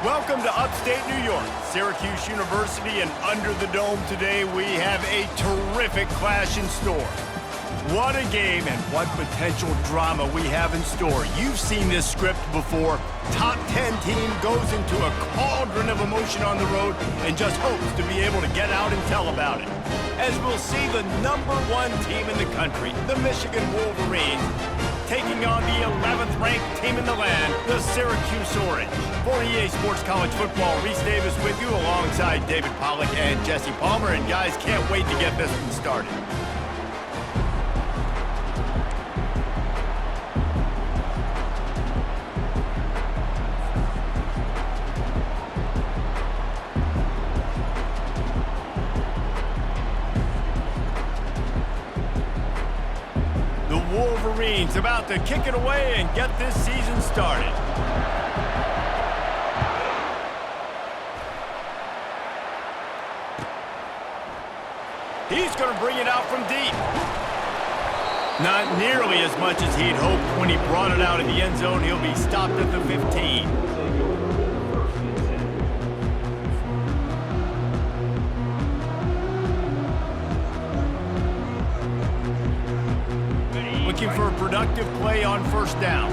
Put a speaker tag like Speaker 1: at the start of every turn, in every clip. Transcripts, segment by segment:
Speaker 1: Welcome to upstate New York, Syracuse University, and under the dome today we have a terrific clash in store. What a game and what potential drama we have in store. You've seen this script before. Top 10 team goes into a cauldron of emotion on the road and just hopes to be able to get out and tell about it. As we'll see the #1 team in the country, the Michigan Wolverines, taking on the 11th ranked team in the land, the Syracuse Orange. For EA Sports College Football, Reese Davis with you alongside David Pollack and Jesse Palmer. And guys, can't wait to get this one started. Wolverines about to kick it away and get this season started. He's going to bring it out from deep. Not nearly as much as he'd hoped when he brought it out in the end zone. He'll be stopped at the 15. Looking for a productive play on first down.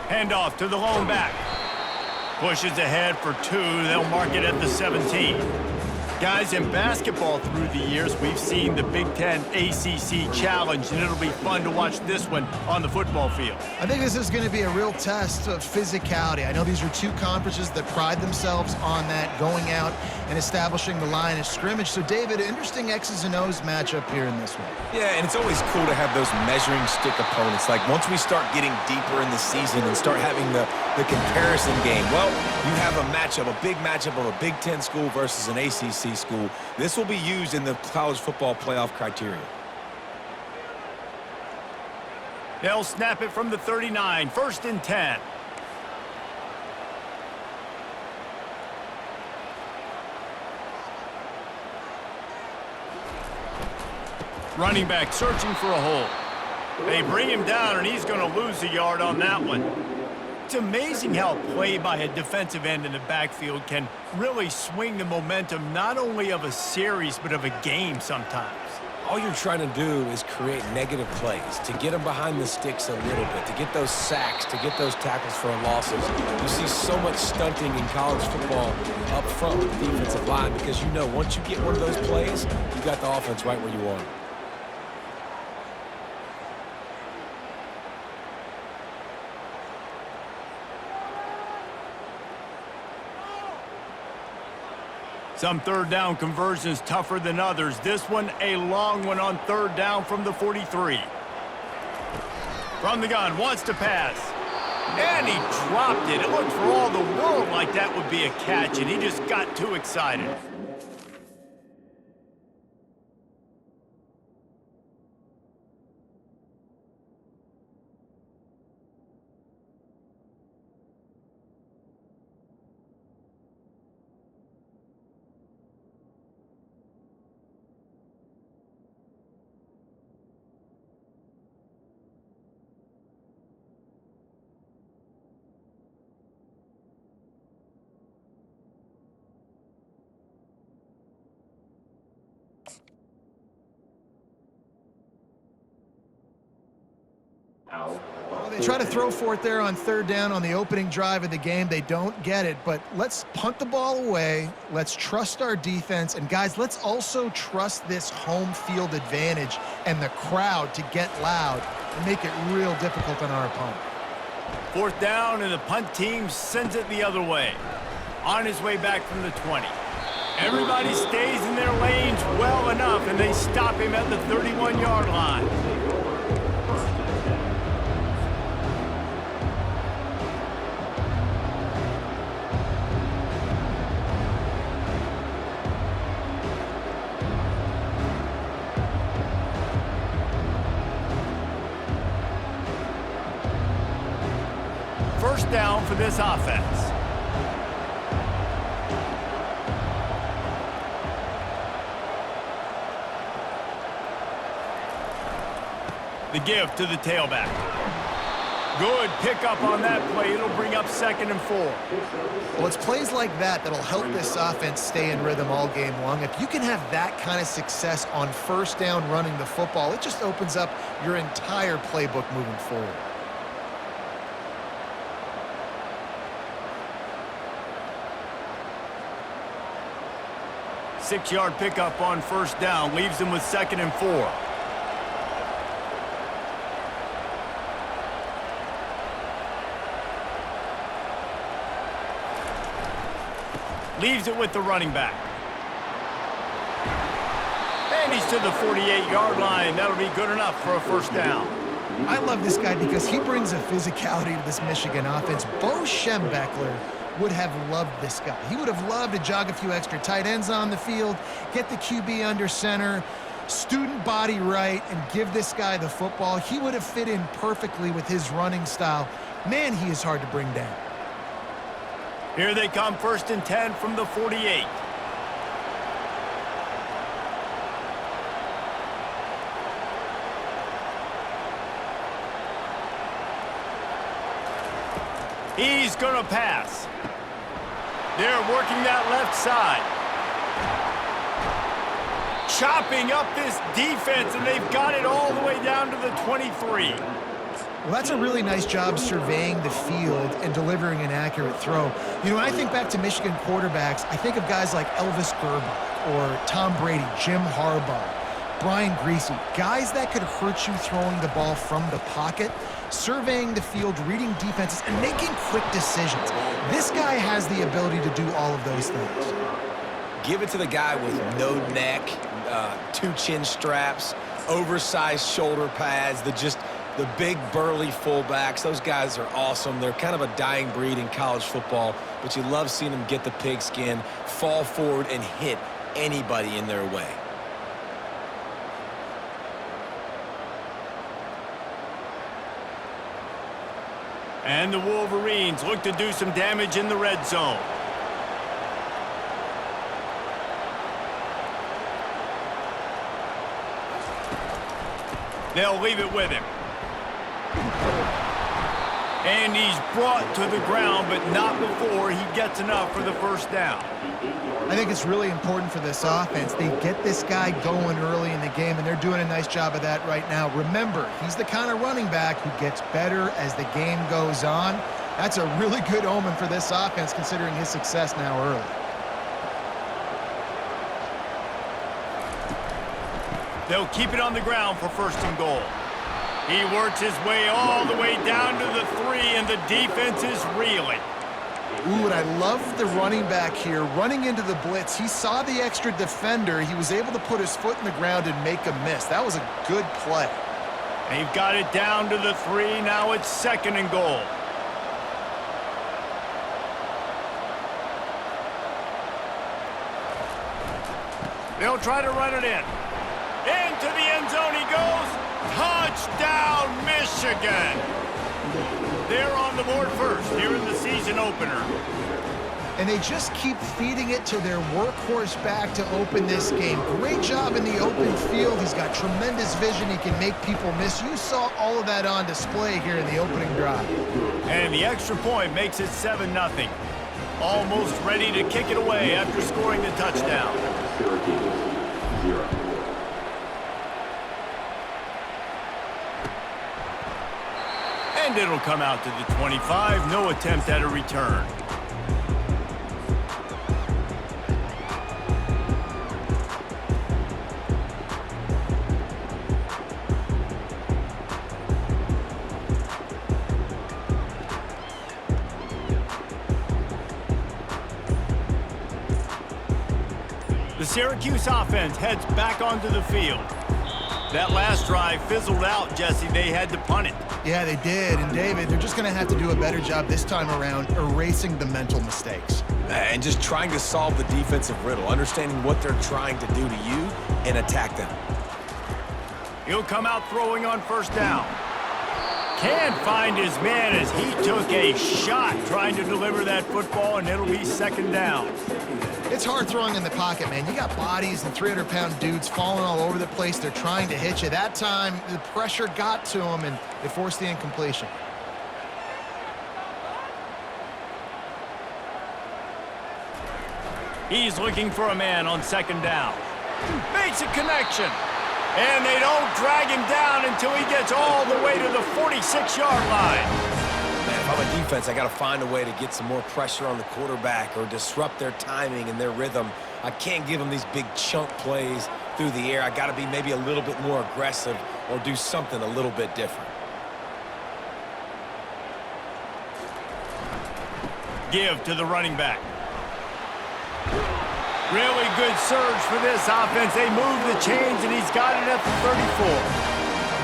Speaker 1: Handoff to the lone back. Pushes ahead for 2. They'll mark it at the 17. Guys, in basketball through the years, we've seen the Big Ten ACC Challenge, and it'll be fun to watch this one on the football field.
Speaker 2: I think this is going to be a real test of physicality. I know these are two conferences that pride themselves on that, going out and establishing the line of scrimmage. So, David, interesting X's and O's matchup here in this one.
Speaker 3: Yeah, and it's always cool to have those measuring stick opponents. Like, once we start getting deeper in the season and start having the comparison game, well, you have a matchup, a big matchup of a Big Ten school versus an ACC school. This will be used in the college football playoff criteria.
Speaker 1: They'll snap it from the 39, 1st and 10. Running back searching for a hole. They bring him down, and he's going to lose a yard on that one. It's amazing how play by a defensive end in the backfield can really swing the momentum not only of a series but of a game sometimes.
Speaker 3: All you're trying to do is create negative plays, to get them behind the sticks a little bit, to get those sacks, to get those tackles for losses. You see so much stunting in college football up front with the defensive line because you know once you get one of those plays, you got the offense right where you want it.
Speaker 1: Some third down conversions tougher than others. This one, a long one on third down from the 43. From the gun, wants to pass. And he dropped it. It looked for all the world like that would be a catch, and he just got too excited.
Speaker 2: Well, they try to throw for it there on third down on the opening drive of the game. They don't get it, but let's punt the ball away. Let's trust our defense. And, guys, let's also trust this home field advantage and the crowd to get loud and make it real difficult on our opponent.
Speaker 1: 4th down, and the punt team sends it the other way. On his way back from the 20. Everybody stays in their lanes well enough, and they stop him at the 31-yard line. First down for this offense. The give to the tailback. Good pickup on that play. It'll bring up 2nd and 4.
Speaker 2: Well, it's plays like that that'll help this offense stay in rhythm all game long. If you can have that kind of success on 1st down running the football, it just opens up your entire playbook moving forward.
Speaker 1: Six-yard pickup on 1st down. Leaves them with 2nd and 4. Leaves it with the running back. And he's to the 48-yard line. That'll be good enough for a 1st down.
Speaker 2: I love this guy because he brings a physicality to this Michigan offense. Bo Schembechler would have loved this guy. He would have loved to jog a few extra tight ends on the field, get the QB under center, student body right, and give this guy the football. He would have fit in perfectly with his running style. Man, he is hard to bring down.
Speaker 1: Here they come, 1st and 10 from the 48. He's going to pass. They're working that left side. Chopping up this defense, and they've got it all the way down to the 23.
Speaker 2: Well, that's a really nice job surveying the field and delivering an accurate throw. You know, when I think back to Michigan quarterbacks, I think of guys like Elvis Grbac or Tom Brady, Jim Harbaugh, Brian Griese, guys that could hurt you throwing the ball from the pocket, surveying the field, reading defenses, and making quick decisions. This guy has the ability to do all of those things.
Speaker 3: Give it to the guy with no neck, 2 chin straps, oversized shoulder pads, the big burly fullbacks. Those guys are awesome. They're kind of a dying breed in college football, but you love seeing them get the pigskin, fall forward, and hit anybody in their way.
Speaker 1: And the Wolverines look to do some damage in the red zone. They'll leave it with him. And he's brought to the ground, but not before he gets enough for the 1st down.
Speaker 2: I think it's really important for this offense. They get this guy going early in the game, and they're doing a nice job of that right now. Remember, he's the kind of running back who gets better as the game goes on. That's a really good omen for this offense, considering his success now early.
Speaker 1: They'll keep it on the ground for 1st and goal. He works his way all the way down to the 3, and the defense is reeling.
Speaker 2: Ooh, and I love the running back here running into the blitz. He saw the extra defender. He was able to put his foot in the ground and make a miss. That was a good play.
Speaker 1: They've got it down to the 3. Now it's 2nd and goal. They'll try to run it in. Into the end zone he goes. Touchdown, Michigan! They're on the board first here in the season opener.
Speaker 2: And they just keep feeding it to their workhorse back to open this game. Great job in the open field. He's got tremendous vision. He can make people miss. You saw all of that on display here in the opening drive.
Speaker 1: And the extra point makes it 7-0. Almost ready to kick it away after scoring the touchdown. And it'll come out to the 25. No attempt at a return. The Syracuse offense heads back onto the field. That last drive fizzled out, Jesse. They had to punt it.
Speaker 2: Yeah, they did. And, David, they're just going to have to do a better job this time around erasing the mental mistakes.
Speaker 3: And just trying to solve the defensive riddle, understanding what they're trying to do to you and attack them.
Speaker 1: He'll come out throwing on 1st down. Can't find his man as he took a shot trying to deliver that football, and it'll be 2nd down.
Speaker 2: It's hard throwing in the pocket, man. You got bodies and 300-pound dudes falling all over the place. They're trying to hit you. That time, the pressure got to them, and they forced the incompletion.
Speaker 1: He's looking for a man on second down. Makes a connection. And they don't drag him down until he gets all the way to the 46-yard line.
Speaker 3: Man, if I'm a defense, I got to find a way to get some more pressure on the quarterback or disrupt their timing and their rhythm. I can't give them these big chunk plays through the air. I got to be maybe a little bit more aggressive or do something a little bit different.
Speaker 1: Give to the running back. Really good surge for this offense. They move the chains, and he's got it at the 34.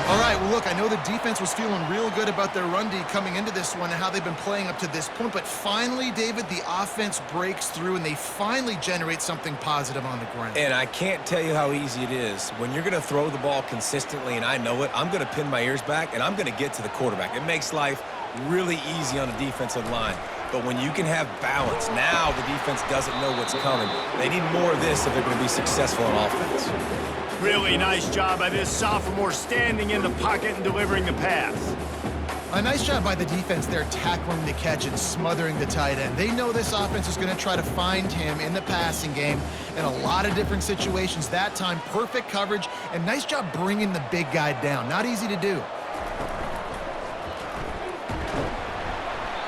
Speaker 2: All right, well, look, I know the defense was feeling real good about their run D coming into this one and how they've been playing up to this point, but finally, David, the offense breaks through, and they finally generate something positive on the ground.
Speaker 3: And I can't tell you how easy it is. When you're going to throw the ball consistently, and I know it, I'm going to pin my ears back, and I'm going to get to the quarterback. It makes life really easy on the defensive line. But when you can have balance, now the defense doesn't know what's coming. They need more of this if they're going to be successful on offense.
Speaker 1: Really nice job by this sophomore standing in the pocket and delivering the pass.
Speaker 2: A nice job by the defense there tackling the catch and smothering the tight end. They know this offense is going to try to find him in the passing game in a lot of different situations. That time, perfect coverage, and nice job bringing the big guy down. Not easy to do.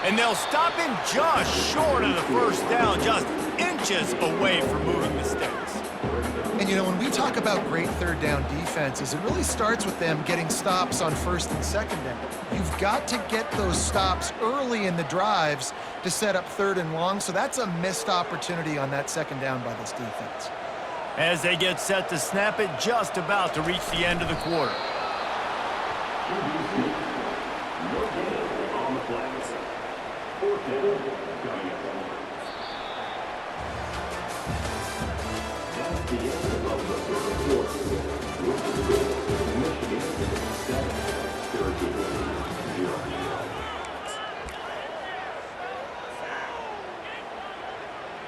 Speaker 1: And they'll stop him just short of the first down, just inches away from moving the sticks.
Speaker 2: And, you know, when we talk about great third down defenses, it really starts with them getting stops on first and second down. You've got to get those stops early in the drives to set up third and long, so that's a missed opportunity on that second down by this defense.
Speaker 1: As they get set to snap it, just about to reach the end of the quarter.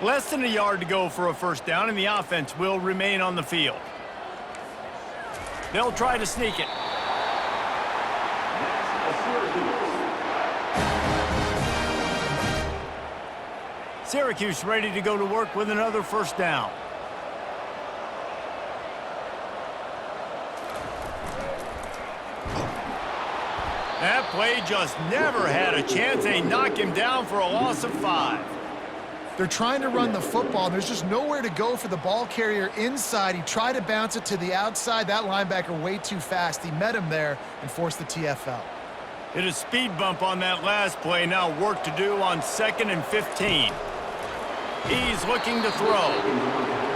Speaker 1: Less than a yard to go for a first down, and the offense will remain on the field. They'll try to sneak it. Syracuse ready to go to work with another first down. That play just never had a chance. They knock him down for a loss of 5.
Speaker 2: They're trying to run the football. There's just nowhere to go for the ball carrier inside. He tried to bounce it to the outside. That linebacker way too fast. He met him there and forced the TFL.
Speaker 1: Hit a speed bump on that last play. Now work to do on 2nd and 15. He's looking to throw.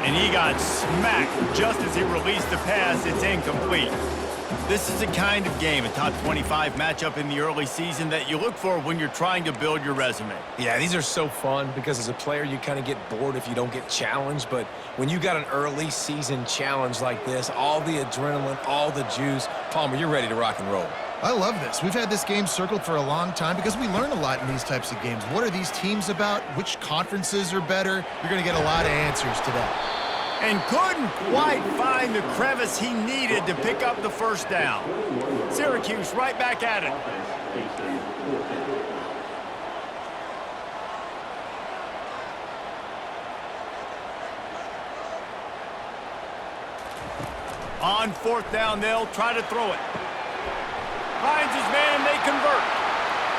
Speaker 1: And he got smacked just as he released the pass. It's incomplete. This is the kind of game, a top 25 matchup in the early season, that you look for when you're trying to build your resume.
Speaker 3: Yeah, these are so fun because as a player, you kind of get bored if you don't get challenged. But when you got an early season challenge like this, all the adrenaline, all the juice, Palmer, you're ready to rock and roll.
Speaker 2: I love this. We've had this game circled for a long time because we learn a lot in these types of games. What are these teams about? Which conferences are better? You're going to get a lot of answers today.
Speaker 1: And couldn't quite find the crevice he needed to pick up the first down. Syracuse right back at it. On 4th down, they'll try to throw it. Finds his man, they convert.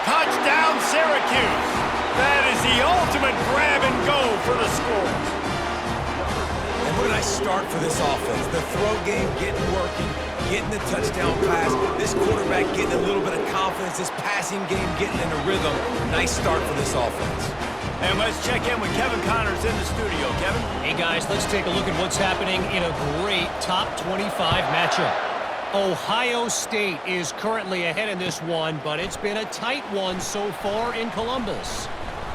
Speaker 1: Touchdown, Syracuse. That is the ultimate grab and go for the score.
Speaker 3: And what a nice start for this offense. The throw game getting working, getting the touchdown pass. This quarterback getting a little bit of confidence. This passing game getting in a rhythm. Nice start for this offense.
Speaker 1: And let's check in with Kevin Connors in the studio. Kevin?
Speaker 4: Hey, guys, let's take a look at what's happening in a great top 25 matchup. Ohio State is currently ahead in this one, but it's been a tight one so far in Columbus.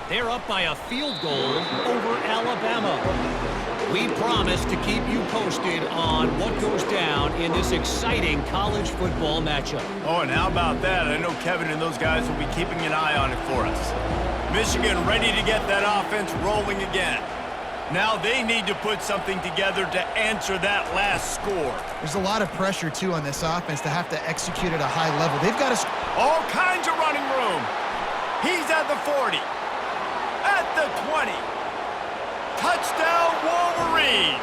Speaker 4: They're up by a field goal over Alabama. We promise to keep you posted on what goes down in this exciting college football matchup.
Speaker 1: Oh, and how about that? I know Kevin and those guys will be keeping an eye on it for us. Michigan ready to get that offense rolling again. Now they need to put something together to answer that last score.
Speaker 2: There's a lot of pressure, too, on this offense to have to execute at a high level. They've got to...
Speaker 1: All kinds of running room. He's at the 40. At the 20. Touchdown, leads.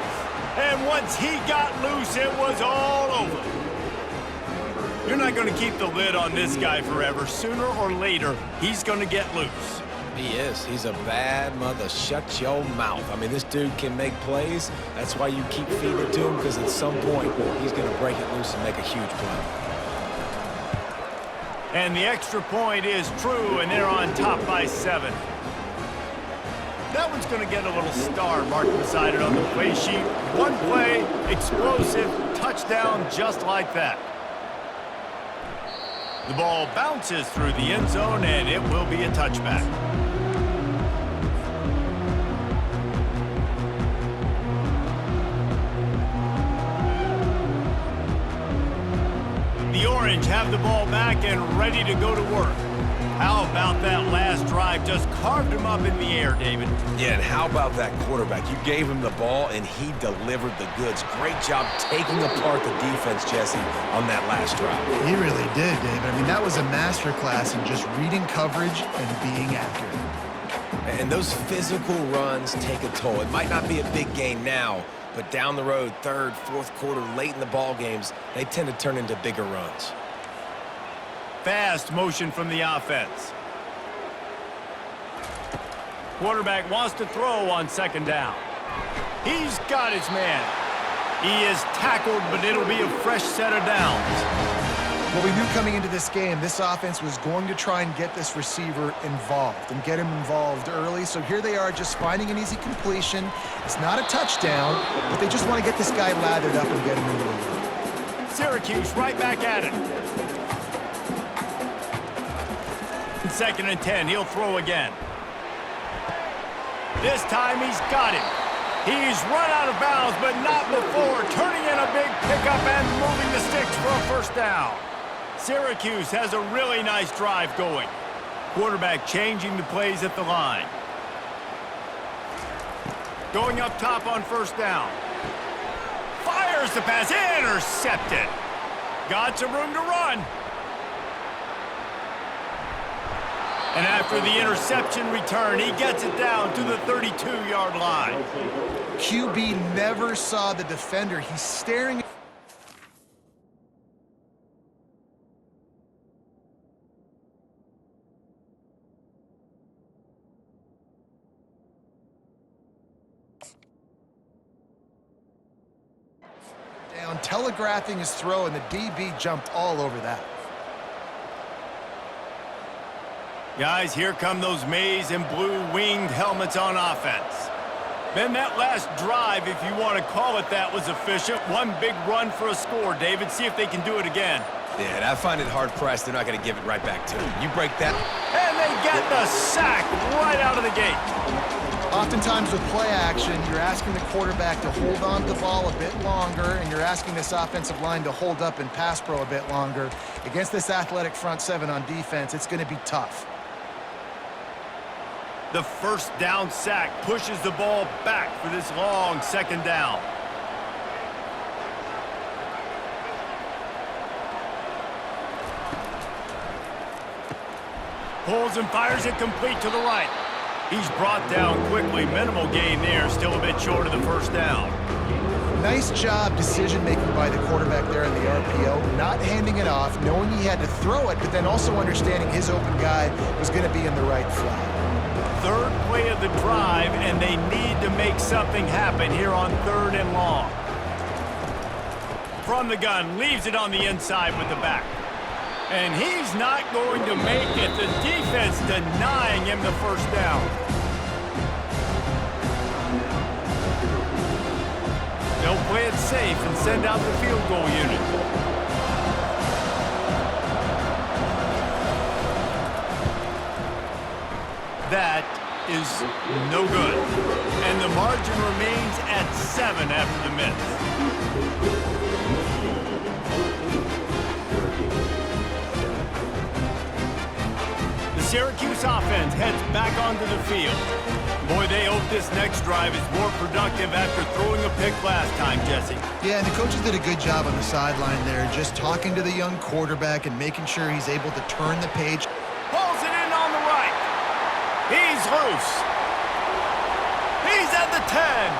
Speaker 1: And once he got loose, it was all over. You're not going to keep the lid on this guy forever. Sooner or later, he's going to get loose.
Speaker 3: He is. He's a bad mother. Shut your mouth. I mean, this dude can make plays. That's why you keep feeding it to him, because at some point, he's going to break it loose and make a huge play.
Speaker 1: And the extra point is true, and they're on top by 7. That one's going to get a little star marked beside it on the play sheet. One play, explosive, touchdown just like that. The ball bounces through the end zone, and it will be a touchback. The Orange have the ball back and ready to go to work. How about that last drive? Just carved him up in the air, David.
Speaker 3: Yeah, and how about that quarterback? You gave him the ball, and he delivered the goods. Great job taking apart the defense, Jesse, on that last drive.
Speaker 2: He really did, David. I mean, that was a masterclass in just reading coverage and being accurate.
Speaker 3: And those physical runs take a toll. It might not be a big gain now, but down the road, third, fourth quarter, late in the ball games, they tend to turn into bigger runs.
Speaker 1: Fast motion from the offense. Quarterback wants to throw on second down. He's got his man. He is tackled, but it'll be a fresh set of downs.
Speaker 2: Well, we knew coming into this game, this offense was going to try and get this receiver involved and get him involved early. So here they are just finding an easy completion. It's not a touchdown, but they just want to get this guy lathered up and get him into the lead.
Speaker 1: Syracuse right back at it. 2nd and 10, he'll throw again. This time he's got it. He's run out of bounds, but not before turning in a big pickup and moving the sticks for a first down. Syracuse has a really nice drive going. Quarterback changing the plays at the line. Going up top on first down. Fires the pass, intercepted. Got some room to run. And after the interception return, he gets it down to the 32-yard line.
Speaker 2: QB never saw the defender. He's staring. Down, telegraphing his throw, and the DB jumped all over that.
Speaker 1: Guys, here come those maize and blue winged helmets on offense. Then that last drive, if you want to call it that, was efficient. One big run for a score. David, see if they can do it again.
Speaker 3: Yeah, and I find it hard-pressed. They're not going to give it right back to him. You break that.
Speaker 1: And they get the sack right out of the gate.
Speaker 2: Oftentimes with play action, you're asking the quarterback to hold on to the ball a bit longer, and you're asking this offensive line to hold up and pass pro a bit longer. Against this athletic front seven on defense, it's going to be tough.
Speaker 1: The first down sack pushes the ball back for this long second down. Pulls and fires it complete to the right. He's brought down quickly. Minimal gain there, still a bit short of the first down.
Speaker 2: Nice job decision-making by the quarterback there in the RPO, not handing it off, knowing he had to throw it, but then also understanding his open guy was going to be in the right flat.
Speaker 1: Third play of the drive, and they need to make something happen here on 3rd and long. From the gun, leaves it on the inside with the back. And he's not going to make it. The defense denying him the first down. They'll play it safe and send out the field goal unit. That is no good. And the margin remains at 7 after the miss. The Syracuse offense heads back onto the field. Boy, they hope this next drive is more productive after throwing a pick last time, Jesse.
Speaker 2: Yeah, and the coaches did a good job on the sideline there, just talking to the young quarterback and making sure he's able to turn the page.
Speaker 1: Pulls it in on the right. He's loose. He's at the 10.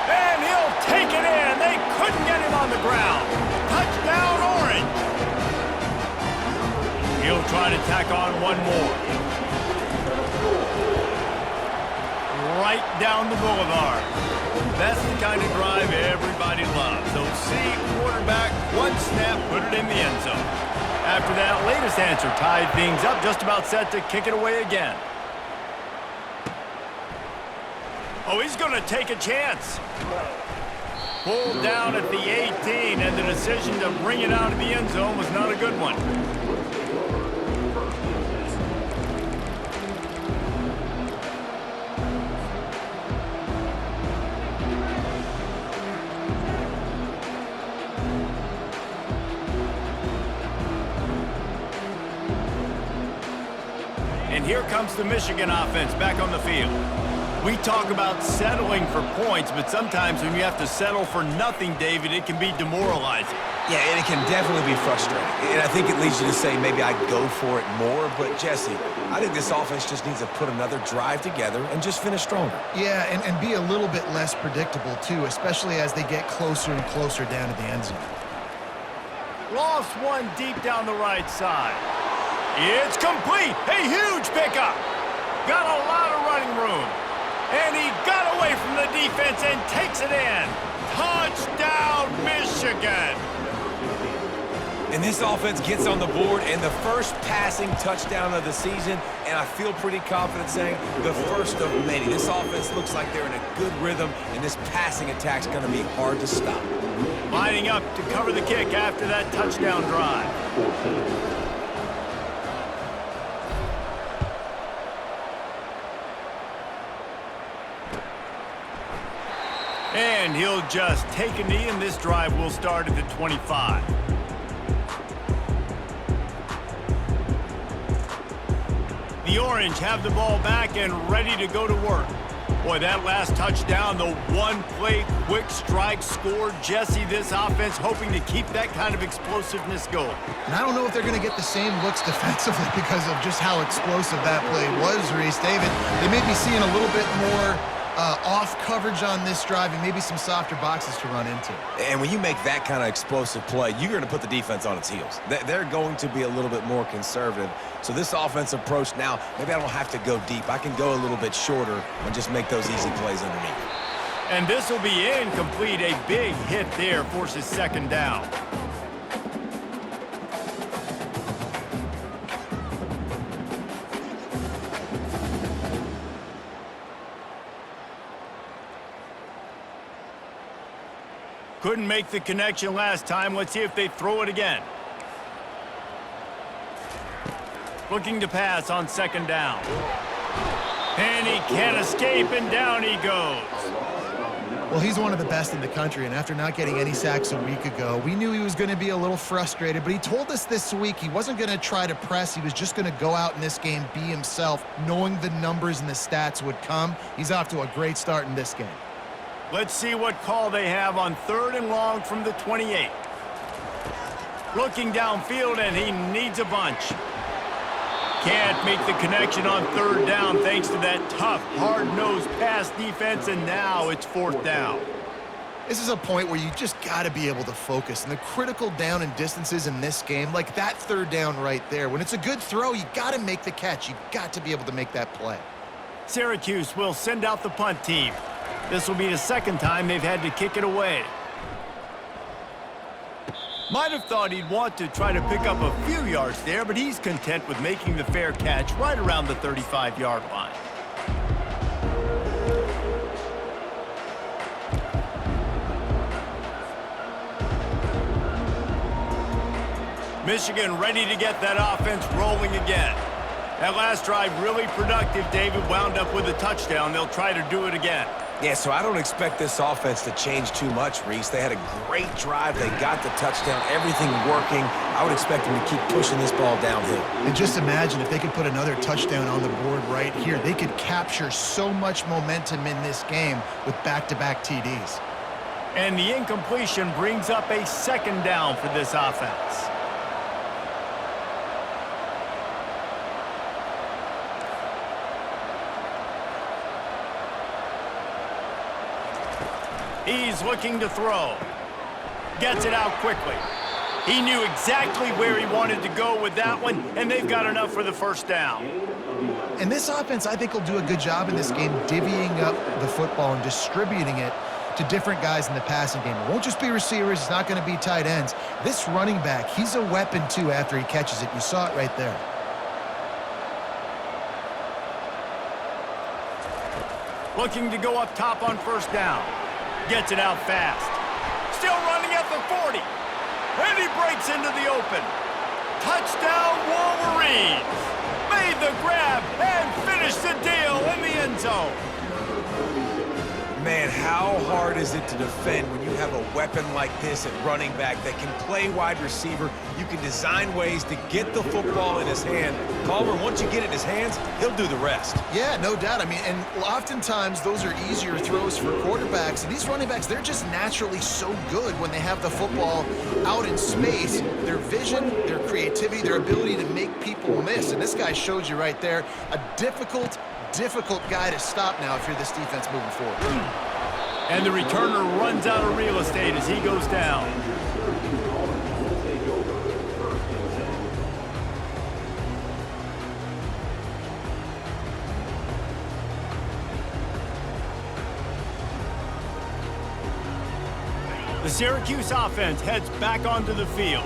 Speaker 1: And he'll take it in. They couldn't get him on the ground. Touchdown, Orange. He'll try to tack on one more. Right down the boulevard. That's the kind of drive everybody loves. So see, quarterback, one snap, put it in the end zone. After that latest answer tied things up, just about set to kick it away again. Oh, he's going to take a chance. Pulled down at the 18, and the decision to bring it out of the end zone was not a good one. And here comes the Michigan offense back on the field. We talk about settling for points, but sometimes when you have to settle for nothing, David, it can be demoralizing.
Speaker 3: Yeah, and it can definitely be frustrating. And I think it leads you to say maybe I'd go for it more. But, Jesse, I think this offense just needs to put another drive together and just finish stronger.
Speaker 2: Yeah, and be a little bit less predictable, too, especially as they get closer and closer down to the end zone.
Speaker 1: Lost one deep down the right side. It's complete. A huge pickup. Got a lot of running room. And he got away from the defense and takes it in. Touchdown, Michigan.
Speaker 3: And this offense gets on the board and the first passing touchdown of the season, and I feel pretty confident saying the first of many. This offense looks like they're in a good rhythm, and this passing attack's going to be hard to stop.
Speaker 1: Lining up to cover the kick after that touchdown drive. And he'll just take a knee, and this drive will start at the 25. The Orange have the ball back and ready to go to work. Boy, that last touchdown, the one-play quick strike score. Jesse, this offense hoping to keep that kind of explosiveness going.
Speaker 2: And I don't know if they're going to get the same looks defensively because of just how explosive that play was, Reese. David, they may be seeing a little bit more off coverage on this drive and maybe some softer boxes to run into.
Speaker 3: And when you make that kind of explosive play, you're going to put the defense on its heels. They're going to be a little bit more conservative. So this offensive approach now, maybe I don't have to go deep. I can go a little bit shorter and just make those easy plays underneath.
Speaker 1: And this will be incomplete. A big hit there forces second down. Couldn't make the connection last time. Let's see if they throw it again. Looking to pass on second down. And he can't escape, and down he goes.
Speaker 2: Well, he's one of the best in the country, and after not getting any sacks a week ago, we knew he was going to be a little frustrated, but he told us this week he wasn't going to try to press. He was just going to go out in this game, be himself, knowing the numbers and the stats would come. He's off to a great start in this game.
Speaker 1: Let's see what call they have on 3rd and long from the 28. Looking downfield, and he needs a bunch. Can't make the connection on 3rd down thanks to that tough, hard-nosed pass defense, and now it's 4th down.
Speaker 2: This is a point where you just got to be able to focus. And the critical down and distances in this game, like that 3rd down right there, when it's a good throw, you got to make the catch. You got to be able to make that play.
Speaker 1: Syracuse will send out the punt team. This will be the second time they've had to kick it away. Might have thought he'd want to try to pick up a few yards there, but he's content with making the fair catch right around the 35-yard line. Michigan ready to get that offense rolling again. That last drive really productive. David wound up with a touchdown. They'll try to do it again.
Speaker 3: Yeah, so I don't expect this offense to change too much, Reese. They had a great drive. They got the touchdown, everything working. I would expect them to keep pushing this ball downhill.
Speaker 2: And just imagine if they could put another touchdown on the board right here. They could capture so much momentum in this game with back-to-back TDs.
Speaker 1: And the incompletion brings up a second down for this offense. He's looking to throw. Gets it out quickly. He knew exactly where he wanted to go with that one, and they've got enough for the first down.
Speaker 2: And this offense, I think, will do a good job in this game divvying up the football and distributing it to different guys in the passing game. It won't just be receivers. It's not going to be tight ends. This running back, he's a weapon, too, after he catches it. You saw it right there.
Speaker 1: Looking to go up top on first down. Gets it out fast. Still running at the 40. And he breaks into the open. Touchdown, Wolverines! Made the grab and finished the deal in the end zone.
Speaker 3: Man, how hard is it to defend when you have a weapon like this at running back that can play wide receiver? You can design ways to get the football in his hand. Palmer, once you get it in his hands, he'll do the rest.
Speaker 2: Yeah, no doubt. I mean, and oftentimes those are easier throws for quarterbacks. And these running backs, they're just naturally so good when they have the football out in space. Their vision, their creativity, their ability to make people miss. And this guy showed you right there, a difficult guy to stop now if you're this defense moving forward.
Speaker 1: And the returner runs out of real estate as he goes down. The Syracuse offense heads back onto the field.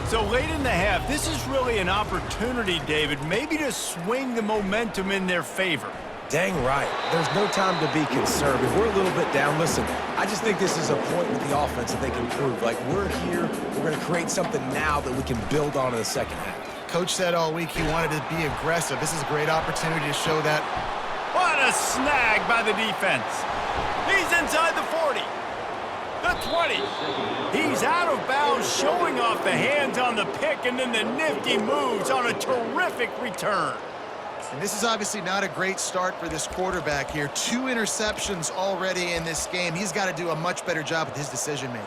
Speaker 1: So late in the half, this is really an opportunity, David, maybe to swing the momentum in their favor.
Speaker 3: Dang right. There's no time to be concerned. If we're a little bit down, listen, I just think this is a point with the offense that they can prove. Like, we're here, we're going to create something now that we can build on in the second half.
Speaker 2: Coach said all week he wanted to be aggressive. This is a great opportunity to show that.
Speaker 1: What a snag by the defense. He's inside the 40. The 20. He's out of bounds, showing off the hands on the pick, and then the nifty moves on a terrific return.
Speaker 2: And this is obviously not a great start for this quarterback here. 2 interceptions already in this game. He's got to do a much better job with his decision-making.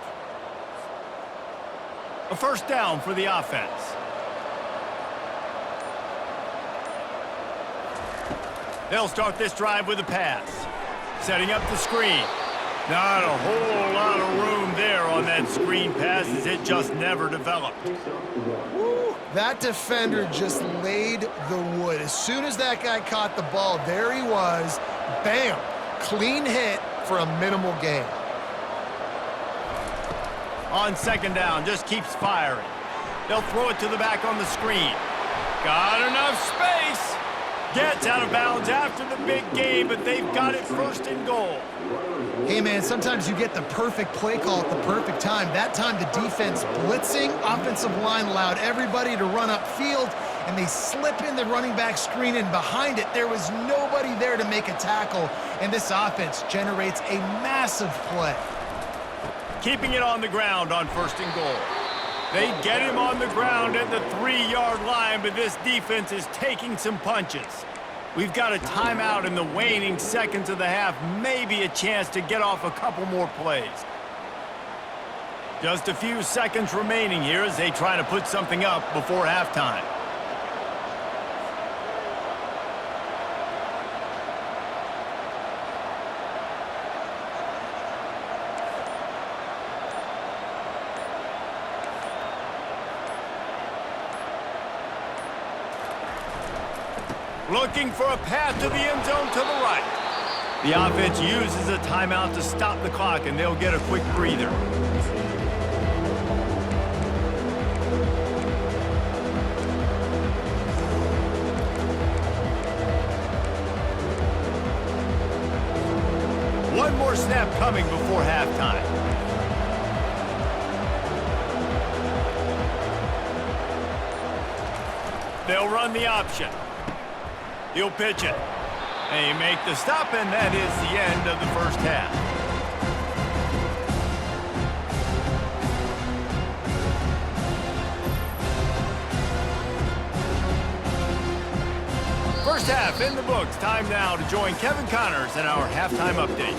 Speaker 1: A first down for the offense. They'll start this drive with a pass. Setting up the screen. Not a whole lot of room there on that screen pass as it just never developed.
Speaker 2: Woo. That defender just laid the wood. As soon as that guy caught the ball, there he was. Bam! Clean hit for a minimal gain.
Speaker 1: On second down, just keeps firing. They'll throw it to the back on the screen. Got enough space. Gets out of bounds after the big game, but they've got it first and goal.
Speaker 2: Hey, man, sometimes you get the perfect play call at the perfect time. That time the defense blitzing, offensive line allowed everybody to run upfield, and they slip in the running back screen, and behind it, there was nobody there to make a tackle, and this offense generates a massive play.
Speaker 1: Keeping it on the ground on first and goal. They get him on the ground at the 3-yard line, but this defense is taking some punches. We've got a timeout in the waning seconds of the half, maybe a chance to get off a couple more plays. Just a few seconds remaining here as they try to put something up before halftime. Looking for a path to the end zone to the right. The offense uses a timeout to stop the clock, and they'll get a quick breather. One more snap coming before halftime. They'll run the option. He'll pitch it. They make the stop, and that is the end of the first half. First half in the books. Time now to join Kevin Connors in our halftime update.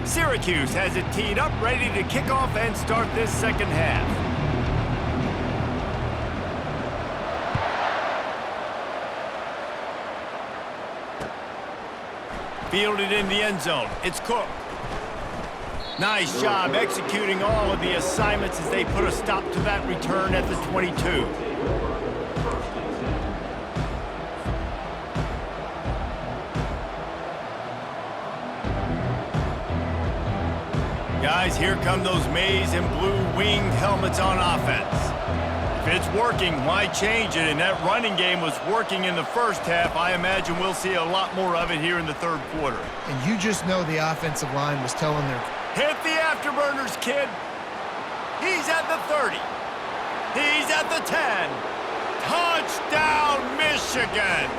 Speaker 1: Syracuse has it teed up, ready to kick off and start this second half. Fielded in the end zone. It's Cook. Nice job executing all of the assignments as they put a stop to that return at the 22. Guys, here come those maize and blue winged helmets on offense. If it's working, why change it? And that running game was working in the first half. I imagine we'll see a lot more of it here in the third quarter.
Speaker 2: And you just know the offensive line was telling their...
Speaker 1: Hit the afterburners, kid. He's at the 30. He's at the 10. Touchdown, Michigan.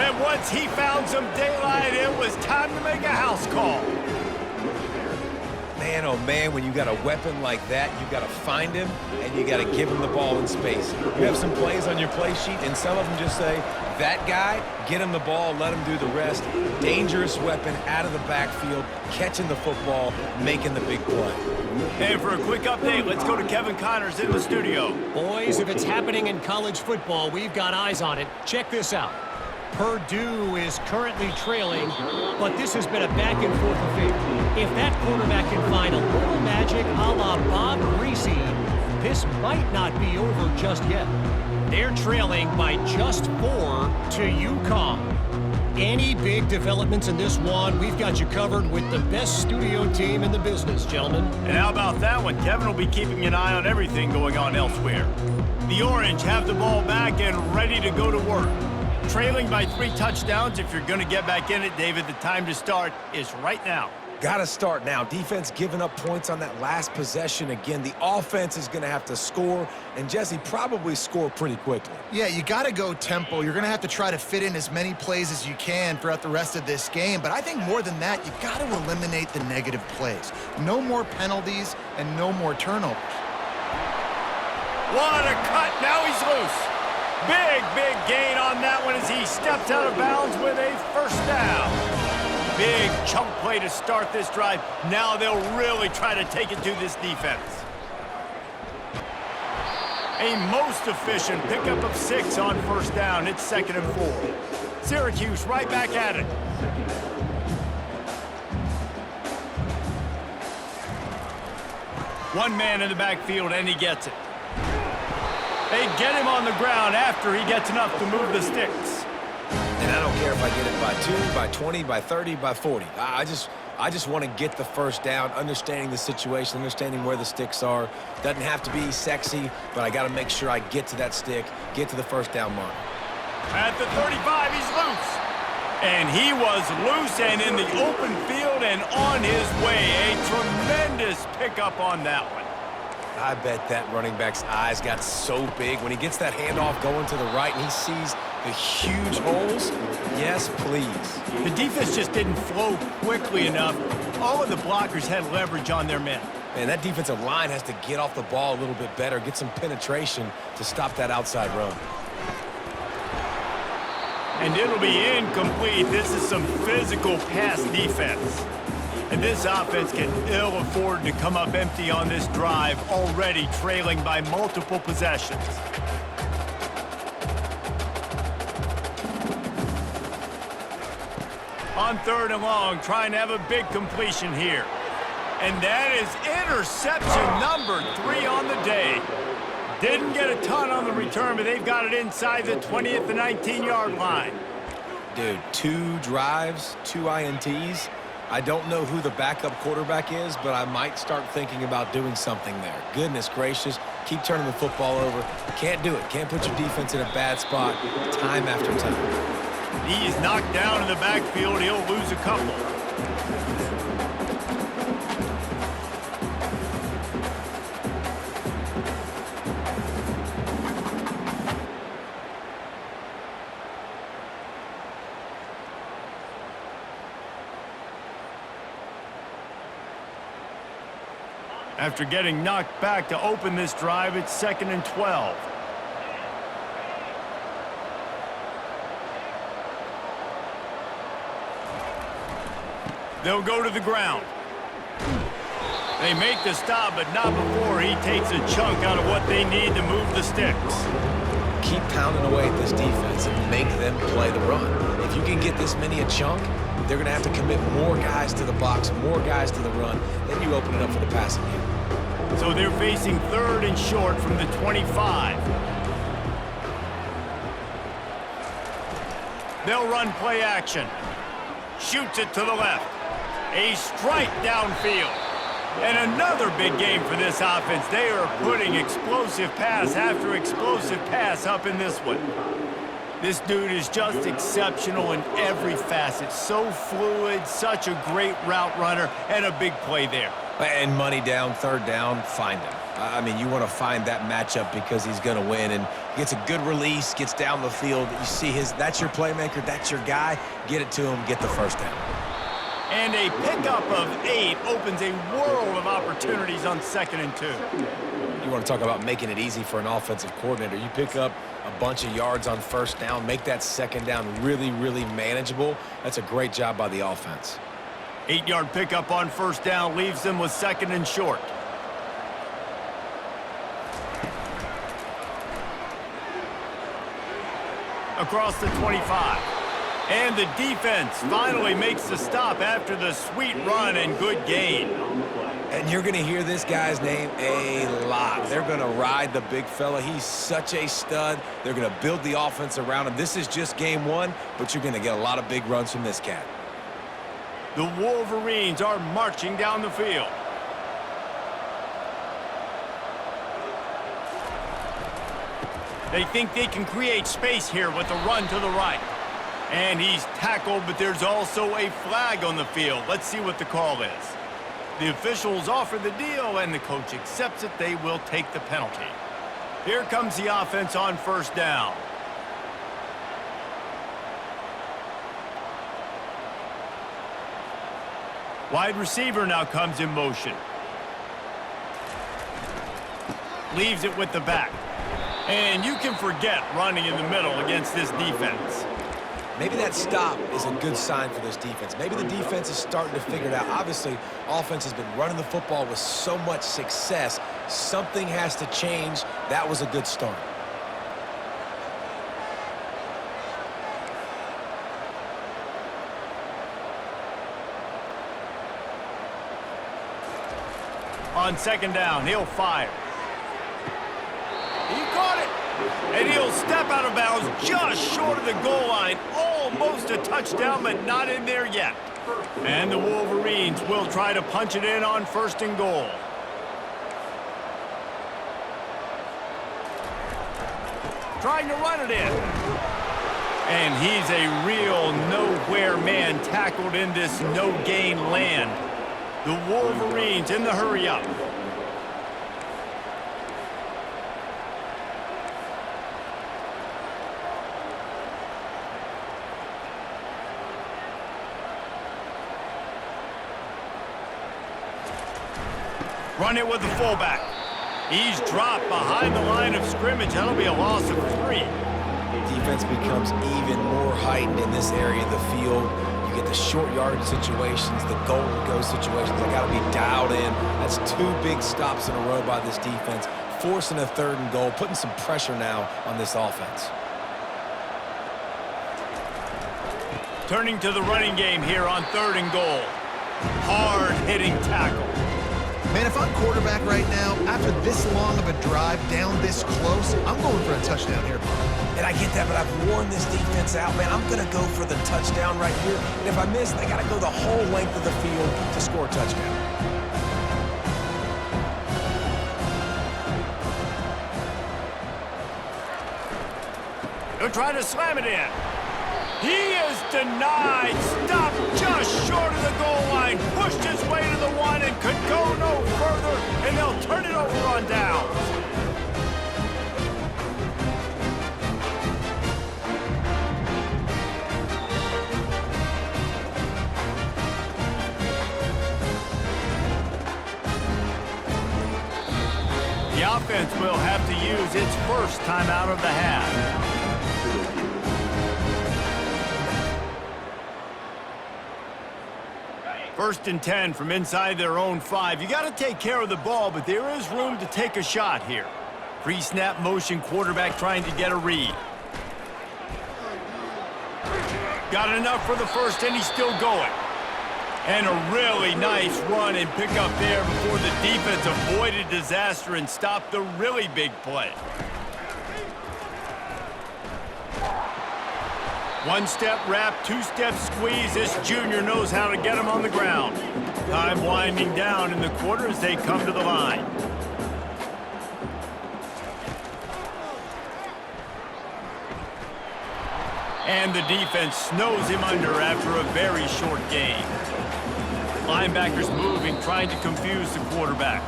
Speaker 1: And once he found some daylight, it was time to make a house call.
Speaker 3: Man, oh man, when you got a weapon like that, you got to find him and you got to give him the ball in space. You have some plays on your play sheet, and some of them just say, that guy, get him the ball, let him do the rest. Dangerous weapon out of the backfield, catching the football, making the big play.
Speaker 1: And for a quick update, let's go to Kevin Connors in the studio.
Speaker 4: Boys, if it's happening in college football, we've got eyes on it. Check this out. Purdue is currently trailing, but this has been a back-and-forth affair. If that quarterback can find a little magic a la Bob Greasy, this might not be over just yet. They're trailing by just 4 to UConn. Any big developments in this one, we've got you covered with the best studio team in the business, gentlemen.
Speaker 1: And how about that one? Kevin will be keeping an eye on everything going on elsewhere. The Orange have the ball back and ready to go to work. Trailing by 3 touchdowns. If you're going to get back in it, David, the time to start is right now.
Speaker 3: Got to start now. Defense giving up points on that last possession. Again, the offense is going to have to score, and Jesse probably score pretty quickly.
Speaker 2: Yeah, you got to go tempo. You're going to have to try to fit in as many plays as you can throughout the rest of this game. But I think more than that, you've got to eliminate the negative plays. No more penalties and no more turnovers.
Speaker 1: What a cut. Now he's loose. Big gain on that one as he steps out of bounds with a first down. Big chunk play to start this drive. Now they'll really try to take it to this defense. A most efficient pickup of 6 on first down. It's 2nd and 4. Syracuse right back at it. One man in the backfield, and he gets it. They get him on the ground after he gets enough to move the sticks.
Speaker 3: And I don't care if I get it by 2, by 20, by 30, by 40. I just want to get the first down, understanding the situation, understanding where the sticks are. Doesn't have to be sexy, but I got to make sure I get to that stick, get to the first down mark.
Speaker 1: At the 35, he's loose. And he was loose and in the open field and on his way. A tremendous pickup on that one.
Speaker 3: I bet that running back's eyes got so big when he gets that handoff going to the right and he sees the huge holes. Yes, please.
Speaker 1: The defense just didn't flow quickly enough. All of the blockers had leverage on their men.
Speaker 3: Man, that defensive line has to get off the ball a little bit better, get some penetration to stop that outside run.
Speaker 1: And it'll be incomplete. This is some physical pass defense. And this offense can ill afford to come up empty on this drive, already trailing by multiple possessions. On 3rd and long, trying to have a big completion here. And that is interception number 3 on the day. Didn't get a ton on the return, but they've got it inside the 20 at the 19-yard line.
Speaker 3: Dude, 2 drives, 2 INTs. I don't know who the backup quarterback is, but I might start thinking about doing something there. Goodness gracious, keep turning the football over. Can't do it. Can't put your defense in a bad spot time after time.
Speaker 1: He's knocked down in the backfield. He'll lose a couple. After getting knocked back to open this drive, it's 2nd and 12. They'll go to the ground. They make the stop, but not before he takes a chunk out of what they need to move the sticks.
Speaker 3: Keep pounding away at this defense and make them play the run. If you can get this many a chunk, They're going to have to commit more guys to the box, more guys to the run. Then you open it up for the passing game.
Speaker 1: So they're facing 3rd and short from the 25. They'll run play action. Shoots it to the left. A strike downfield. And another big game for this offense. They are putting explosive pass after explosive pass up in this one. This dude is just exceptional in every facet. So fluid, such a great route runner, and a big play there.
Speaker 3: And money down, 3rd down, find him. I mean, you want to find that matchup because he's going to win, and gets a good release, gets down the field. You see that's your playmaker, that's your guy. Get it to him, get the 1st down.
Speaker 1: And a pickup of 8 opens a world of opportunities on 2nd and 2.
Speaker 3: You want to talk about making it easy for an offensive coordinator. You pick up a bunch of yards on 1st down, make that 2nd down really, really manageable. That's a great job by the offense.
Speaker 1: 8-yard pickup on 1st down leaves them with 2nd and short. Across the 25. And the defense finally makes the stop after the sweet run and good gain.
Speaker 3: And you're going to hear this guy's name a lot. They're going to ride the big fella. He's such a stud. They're going to build the offense around him. This is just game 1, but you're going to get a lot of big runs from this cat.
Speaker 1: The Wolverines are marching down the field. They think they can create space here with the run to the right. And he's tackled, but there's also a flag on the field. Let's see what the call is. The officials offer the deal, and the coach accepts it. They will take the penalty. Here comes the offense on 1st down. Wide receiver now comes in motion. Leaves it with the back. And you can forget running in the middle against this defense.
Speaker 3: Maybe that stop is a good sign for this defense. Maybe the defense is starting to figure it out. Obviously, offense has been running the football with so much success. Something has to change. That was a good start.
Speaker 1: On 2nd down, he'll fire. He caught it. And he'll step out of bounds just short of the goal line. Almost a touchdown, but not in there yet. And the Wolverines will try to punch it in on 1st and goal. Trying to run it in. And he's a real nowhere man tackled in this no-gain land. The Wolverines in the hurry-up. Run it with the fullback. He's dropped behind the line of scrimmage. That'll be a loss of 3.
Speaker 3: Defense becomes even more heightened in this area of the field. You get the short yardage situations, the goal-to-go situations. They got to be dialed in. That's 2 big stops in a row by this defense, forcing a 3rd and goal, putting some pressure now on this offense.
Speaker 1: Turning to the running game here on 3rd and goal. Hard-hitting tackle.
Speaker 2: Man, if I'm quarterback right now, after this long of a drive down this close, I'm going for a touchdown here.
Speaker 3: And I get that, but I've worn this defense out, man. I'm going to go for the touchdown right here. And if I miss, I got to go the whole length of the field to score a touchdown.
Speaker 1: He'll try to slam it in. He is denied. Stopped just short of the goal line. Pushed his way to the 1 and could go no further. And they'll turn it over on downs. The offense will have to use its first timeout of the half. First and 10 from inside their own 5. You got to take care of the ball, but there is room to take a shot here. Pre-snap motion, quarterback trying to get a read. Got enough for the first, and he's still going. And a really nice run and pick up there before the defense avoided disaster and stopped the really big play. One-step wrap, two-step squeeze. This junior knows how to get him on the ground. Time winding down in the quarter as they come to the line. And the defense snows him under after a very short gain. Linebackers moving, trying to confuse the quarterback.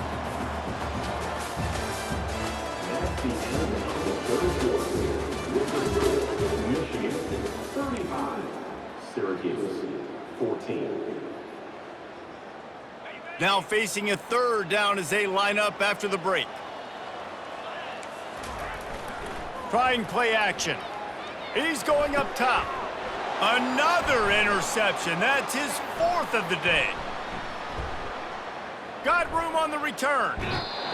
Speaker 5: Michigan 35, Syracuse 14.
Speaker 1: Now facing a third down as they line up after the break. Trying play action. He's going up top. Another interception. That's his fourth of the day. Got room on the return.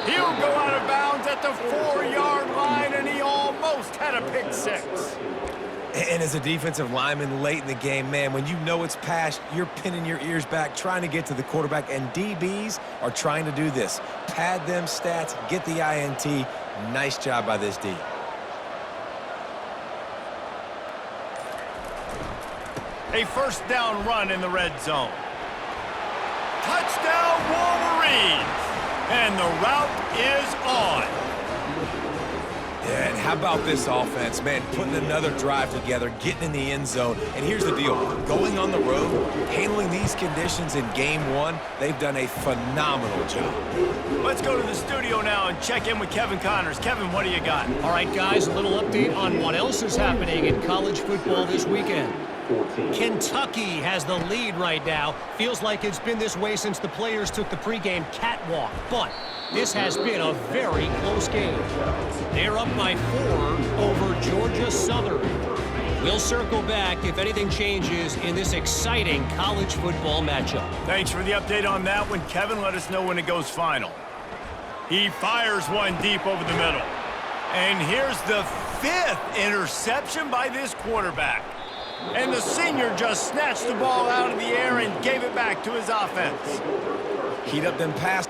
Speaker 1: He'll go out of bounds at the 4-yard line, and he almost had a pick six.
Speaker 3: And as a defensive lineman late in the game, man, when you know it's past, you're pinning your ears back, trying to get to the quarterback, and DBs are trying to do this. Pad them stats, get the INT. Nice job by this D.
Speaker 1: A first down run in the red zone. Touchdown, Wolverines! And the route is on.
Speaker 3: Yeah, and how about this offense, man? Putting another drive together, getting in the end zone. And here's the deal. Going on the road, handling these conditions in game one, they've done a phenomenal job.
Speaker 1: Let's go to the studio now and check in with Kevin Connors. Kevin, what do you got?
Speaker 4: All right, guys, a little update on what else is happening in college football this weekend. Kentucky has the lead right now. Feels like it's been this way since the players took the pregame catwalk. But this has been a very close game. They're up by 4 over Georgia Southern. We'll circle back if anything changes in this exciting college football matchup.
Speaker 1: Thanks for the update on that one, Kevin. Let us know when it goes final. He fires one deep over the middle. And here's the 5th interception by this quarterback. And the senior just snatched the ball out of the air and gave it back to his offense.
Speaker 3: Heat up them pass